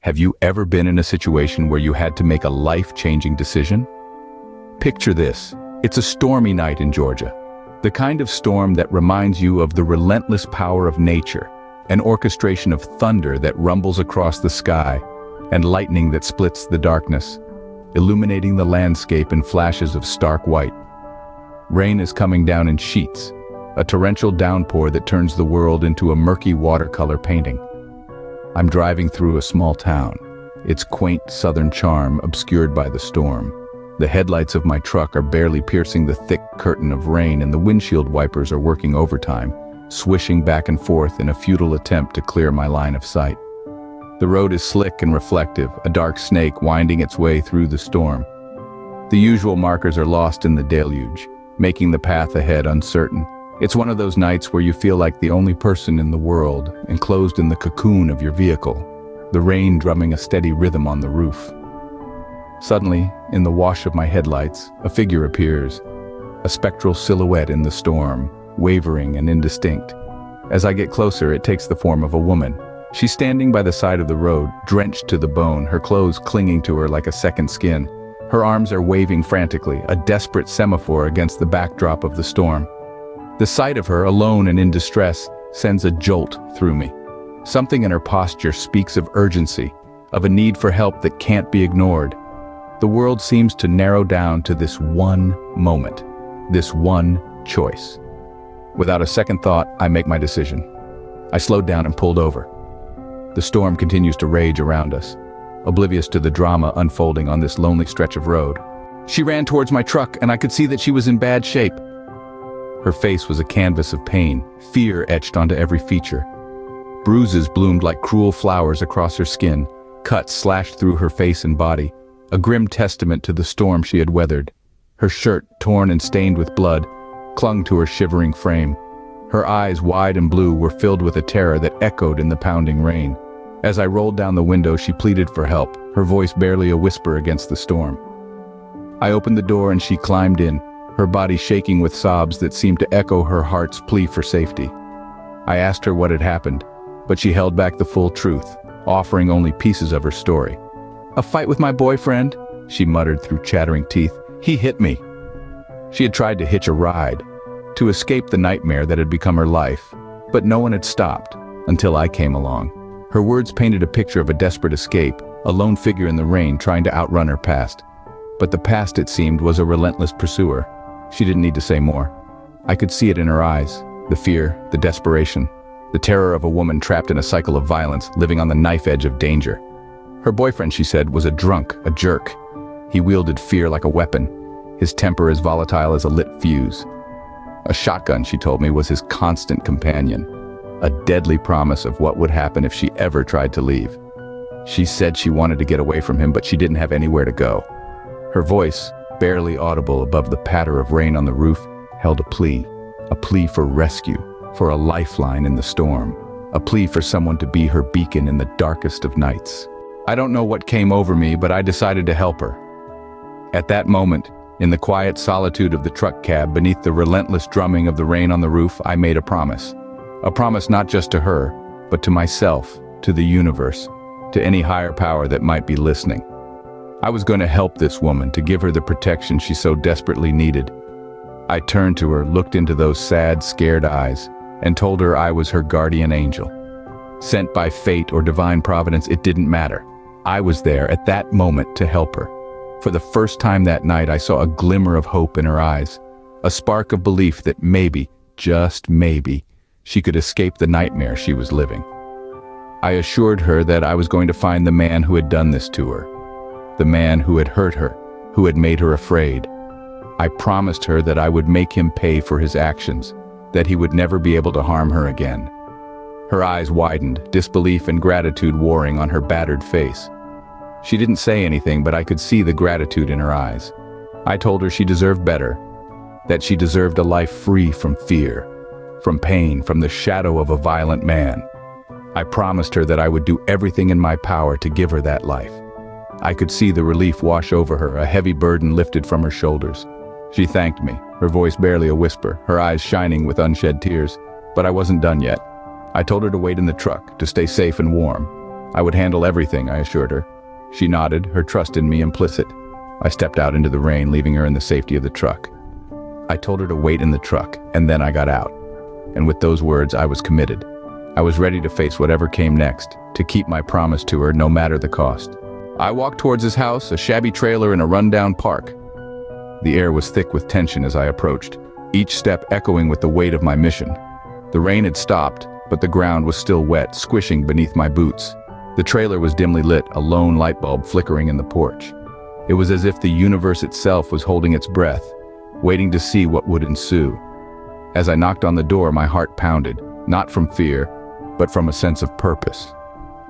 Have you ever been in a situation where you had to make a life-changing decision? Picture this. It's a stormy night in Georgia. The kind of storm that reminds you of the relentless power of nature, an orchestration of thunder that rumbles across the sky, and lightning that splits the darkness, illuminating the landscape in flashes of stark white. Rain is coming down in sheets, a torrential downpour that turns the world into a murky watercolor painting. I'm driving through a small town, its quaint southern charm obscured by the storm. The headlights of my truck are barely piercing the thick curtain of rain, and the windshield wipers are working overtime, swishing back and forth in a futile attempt to clear my line of sight. The road is slick and reflective, a dark snake winding its way through the storm. The usual markers are lost in the deluge, making the path ahead uncertain. It's one of those nights where you feel like the only person in the world, enclosed in the cocoon of your vehicle, the rain drumming a steady rhythm on the roof. Suddenly, in the wash of my headlights, a figure appears, a spectral silhouette in the storm, wavering and indistinct. As I get closer, it takes the form of a woman. She's standing by the side of the road, drenched to the bone, her clothes clinging to her like a second skin. Her arms are waving frantically, a desperate semaphore against the backdrop of the storm. The sight of her, alone and in distress, sends a jolt through me. Something in her posture speaks of urgency, of a need for help that can't be ignored. The world seems to narrow down to this one moment, this one choice. Without a second thought, I make my decision. I slowed down and pulled over. The storm continues to rage around us, oblivious to the drama unfolding on this lonely stretch of road. She ran towards my truck, and I could see that she was in bad shape. Her face was a canvas of pain, fear etched onto every feature. Bruises bloomed like cruel flowers across her skin, cuts slashed through her face and body, a grim testament to the storm she had weathered. Her shirt, torn and stained with blood, clung to her shivering frame. Her eyes, wide and blue, were filled with a terror that echoed in the pounding rain. As I rolled down the window, she pleaded for help, her voice barely a whisper against the storm. I opened the door and she climbed in, her body shaking with sobs that seemed to echo her heart's plea for safety. I asked her what had happened, but she held back the full truth, offering only pieces of her story. "A fight with my boyfriend," she muttered through chattering teeth. "He hit me." She had tried to hitch a ride, to escape the nightmare that had become her life, but no one had stopped, until I came along. Her words painted a picture of a desperate escape, a lone figure in the rain trying to outrun her past. But the past, it seemed, was a relentless pursuer. She didn't need to say more. I could see it in her eyes, the fear, the desperation, the terror of a woman trapped in a cycle of violence, living on the knife edge of danger. Her boyfriend, she said, was a drunk, a jerk. He wielded fear like a weapon, his temper as volatile as a lit fuse. A shotgun, she told me, was his constant companion, a deadly promise of what would happen if she ever tried to leave. She said she wanted to get away from him, but she didn't have anywhere to go. Her voice, barely audible above the patter of rain on the roof, held a plea for rescue, for a lifeline in the storm, a plea for someone to be her beacon in the darkest of nights. I don't know what came over me, but I decided to help her. At that moment, in the quiet solitude of the truck cab, beneath the relentless drumming of the rain on the roof, I made a promise. A promise not just to her, but to myself, to the universe, to any higher power that might be listening. I was going to help this woman, to give her the protection she so desperately needed. I turned to her, looked into those sad, scared eyes, and told her I was her guardian angel. Sent by fate or divine providence, it didn't matter. I was there at that moment to help her. For the first time that night, I saw a glimmer of hope in her eyes, a spark of belief that maybe, just maybe, she could escape the nightmare she was living. I assured her that I was going to find the man who had done this to her, the man who had hurt her, who had made her afraid. I promised her that I would make him pay for his actions, that he would never be able to harm her again. Her eyes widened, disbelief and gratitude warring on her battered face. She didn't say anything, but I could see the gratitude in her eyes. I told her she deserved better, that she deserved a life free from fear, from pain, from the shadow of a violent man. I promised her that I would do everything in my power to give her that life. I could see the relief wash over her, a heavy burden lifted from her shoulders. She thanked me, her voice barely a whisper, her eyes shining with unshed tears. But I wasn't done yet. I told her to wait in the truck, to stay safe and warm. I would handle everything, I assured her. She nodded, her trust in me implicit. I stepped out into the rain, leaving her in the safety of the truck. I told her to wait in the truck, and then I got out. And with those words, I was committed. I was ready to face whatever came next, to keep my promise to her no matter the cost. I walked towards his house, a shabby trailer in a rundown park. The air was thick with tension as I approached, each step echoing with the weight of my mission. The rain had stopped, but the ground was still wet, squishing beneath my boots. The trailer was dimly lit, a lone light bulb flickering in the porch. It was as if the universe itself was holding its breath, waiting to see what would ensue. As I knocked on the door, my heart pounded, not from fear, but from a sense of purpose.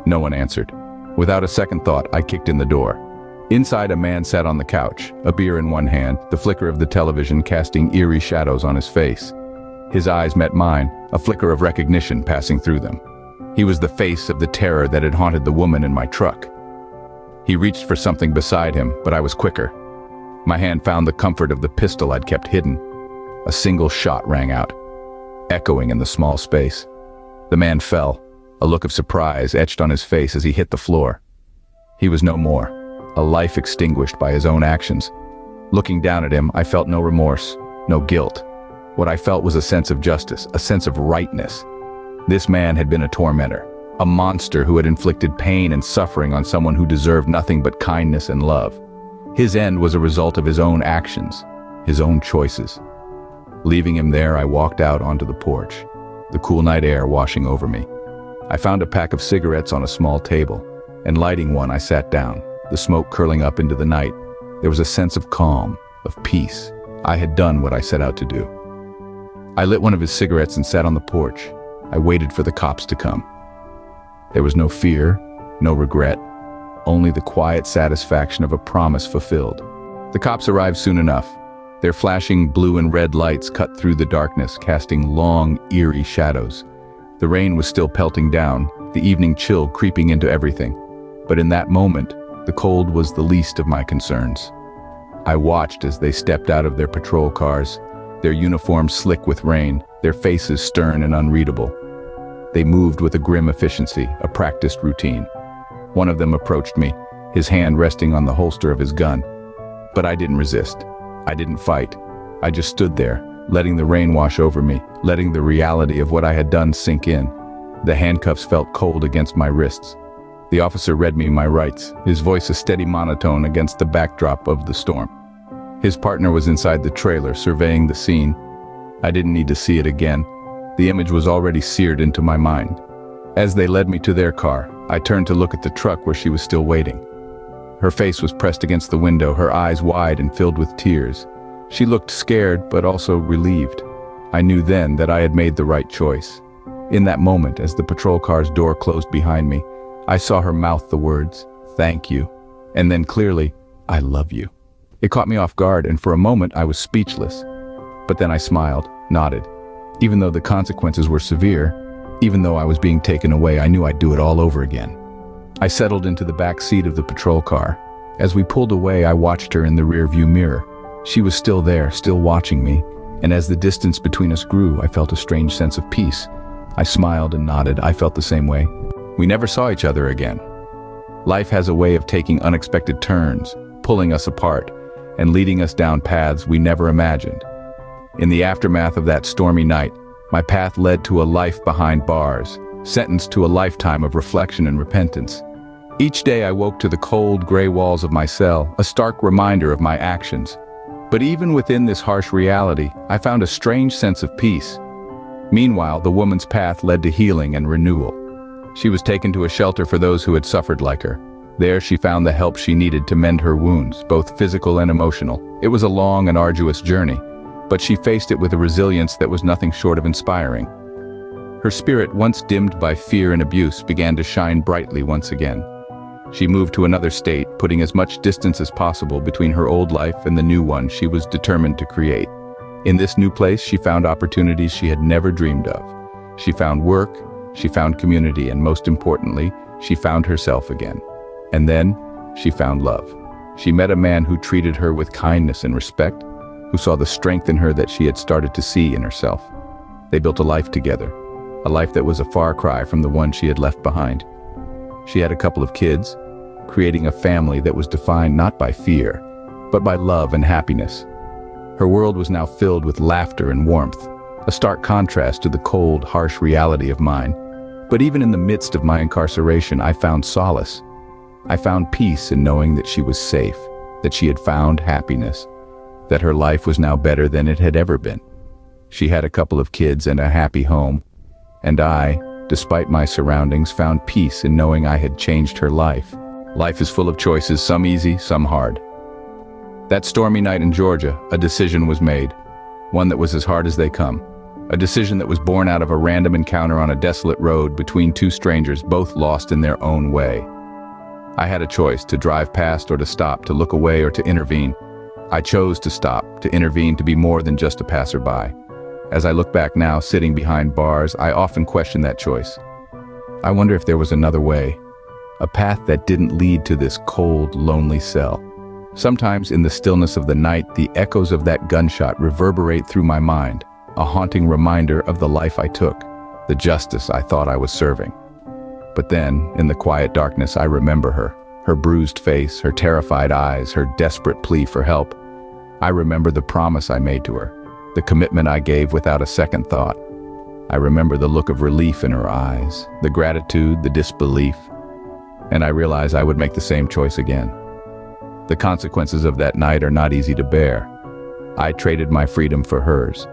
No one answered. Without a second thought, I kicked in the door. Inside, a man sat on the couch, a beer in one hand, the flicker of the television casting eerie shadows on his face. His eyes met mine, a flicker of recognition passing through them. He was the face of the terror that had haunted the woman in my truck. He reached for something beside him, but I was quicker. My hand found the comfort of the pistol I'd kept hidden. A single shot rang out, echoing in the small space. The man fell, a look of surprise etched on his face as he hit the floor. He was no more, a life extinguished by his own actions. Looking down at him, I felt no remorse, no guilt. What I felt was a sense of justice, a sense of rightness. This man had been a tormentor, a monster who had inflicted pain and suffering on someone who deserved nothing but kindness and love. His end was a result of his own actions, his own choices. Leaving him there, I walked out onto the porch, the cool night air washing over me. I found a pack of cigarettes on a small table, and lighting one, I sat down, the smoke curling up into the night. There was a sense of calm, of peace. I had done what I set out to do. I lit one of his cigarettes and sat on the porch. I waited for the cops to come. There was no fear, no regret, only the quiet satisfaction of a promise fulfilled. The cops arrived soon enough. Their flashing blue and red lights cut through the darkness, casting long, eerie shadows. The rain was still pelting down, the evening chill creeping into everything. But in that moment, the cold was the least of my concerns. I watched as they stepped out of their patrol cars, their uniforms slick with rain, their faces stern and unreadable. They moved with a grim efficiency, a practiced routine. One of them approached me, his hand resting on the holster of his gun. But I didn't resist. I didn't fight. I just stood there, letting the rain wash over me, letting the reality of what I had done sink in. The handcuffs felt cold against my wrists. The officer read me my rights, his voice a steady monotone against the backdrop of the storm. His partner was inside the trailer, surveying the scene. I didn't need to see it again. The image was already seared into my mind. As they led me to their car, I turned to look at the truck where she was still waiting. Her face was pressed against the window, her eyes wide and filled with tears. She looked scared, but also relieved. I knew then that I had made the right choice. In that moment, as the patrol car's door closed behind me, I saw her mouth the words, "Thank you," and then clearly, "I love you." It caught me off guard, and for a moment I was speechless. But then I smiled, nodded. Even though the consequences were severe, even though I was being taken away, I knew I'd do it all over again. I settled into the back seat of the patrol car. As we pulled away, I watched her in the rearview mirror. She was still there, still watching me, and as the distance between us grew, I felt a strange sense of peace. I smiled and nodded. I felt the same way. We never saw each other again. Life has a way of taking unexpected turns, pulling us apart, and leading us down paths we never imagined. In the aftermath of that stormy night, my path led to a life behind bars, sentenced to a lifetime of reflection and repentance. Each day I woke to the cold, gray walls of my cell, a stark reminder of my actions. But even within this harsh reality, I found a strange sense of peace. Meanwhile, the woman's path led to healing and renewal. She was taken to a shelter for those who had suffered like her. There she found the help she needed to mend her wounds, both physical and emotional. It was a long and arduous journey, but she faced it with a resilience that was nothing short of inspiring. Her spirit, once dimmed by fear and abuse, began to shine brightly once again. She moved to another state, putting as much distance as possible between her old life and the new one she was determined to create. In this new place, she found opportunities she had never dreamed of. She found work, she found community, and most importantly, she found herself again. And then, she found love. She met a man who treated her with kindness and respect, who saw the strength in her that she had started to see in herself. They built a life together, a life that was a far cry from the one she had left behind. She had a couple of kids, creating a family that was defined not by fear, but by love and happiness. Her world was now filled with laughter and warmth, a stark contrast to the cold, harsh reality of mine. But even in the midst of my incarceration, I found solace. I found peace in knowing that she was safe, that she had found happiness, that her life was now better than it had ever been. She had a couple of kids and a happy home, and I, despite my surroundings, found peace in knowing I had changed her life. Life is full of choices, some easy, some hard. That stormy night in Georgia, a decision was made, one that was as hard as they come. A decision that was born out of a random encounter on a desolate road between two strangers, both lost in their own way. I had a choice to drive past or to stop, to look away or to intervene. I chose to stop, to intervene, to be more than just a passerby. As I look back now, sitting behind bars, I often question that choice. I wonder if there was another way, a path that didn't lead to this cold, lonely cell. Sometimes in the stillness of the night, the echoes of that gunshot reverberate through my mind, a haunting reminder of the life I took, the justice I thought I was serving. But then, in the quiet darkness, I remember her bruised face, her terrified eyes, her desperate plea for help. I remember the promise I made to her, the commitment I gave without a second thought. I remember the look of relief in her eyes, the gratitude, the disbelief, and I realize I would make the same choice again. The consequences of that night are not easy to bear. I traded my freedom for hers.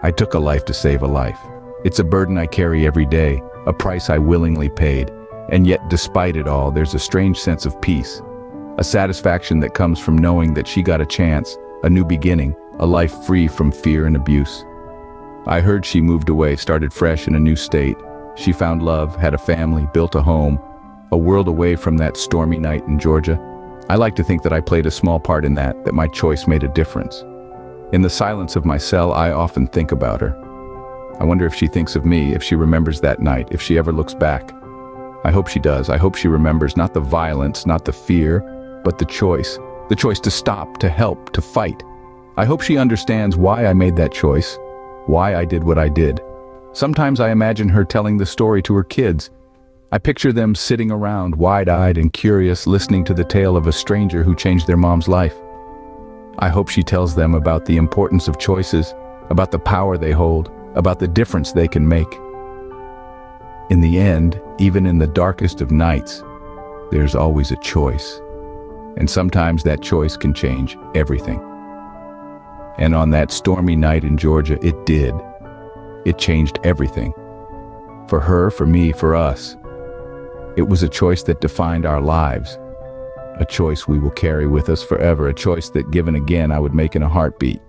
I took a life to save a life. It's a burden I carry every day, a price I willingly paid, and yet despite it all, there's a strange sense of peace, a satisfaction that comes from knowing that she got a chance, a new beginning, a life free from fear and abuse. I heard she moved away, started fresh in a new state. She found love, had a family, built a home, a world away from that stormy night in Georgia. I like to think that I played a small part in that my choice made a difference. In the silence of my cell, I often think about her. I wonder if she thinks of me, if she remembers that night, if she ever looks back. I hope she does. I hope she remembers not the violence, not the fear, but the choice to stop, to help, to fight. I hope she understands why I made that choice, why I did what I did. Sometimes I imagine her telling the story to her kids. I picture them sitting around, wide-eyed and curious, listening to the tale of a stranger who changed their mom's life. I hope she tells them about the importance of choices, about the power they hold, about the difference they can make. In the end, even in the darkest of nights, there's always a choice. And sometimes that choice can change everything. And on that stormy night in Georgia, it did. It changed everything. For her, for me, for us. It was a choice that defined our lives. A choice we will carry with us forever, a choice that, given again, I would make in a heartbeat.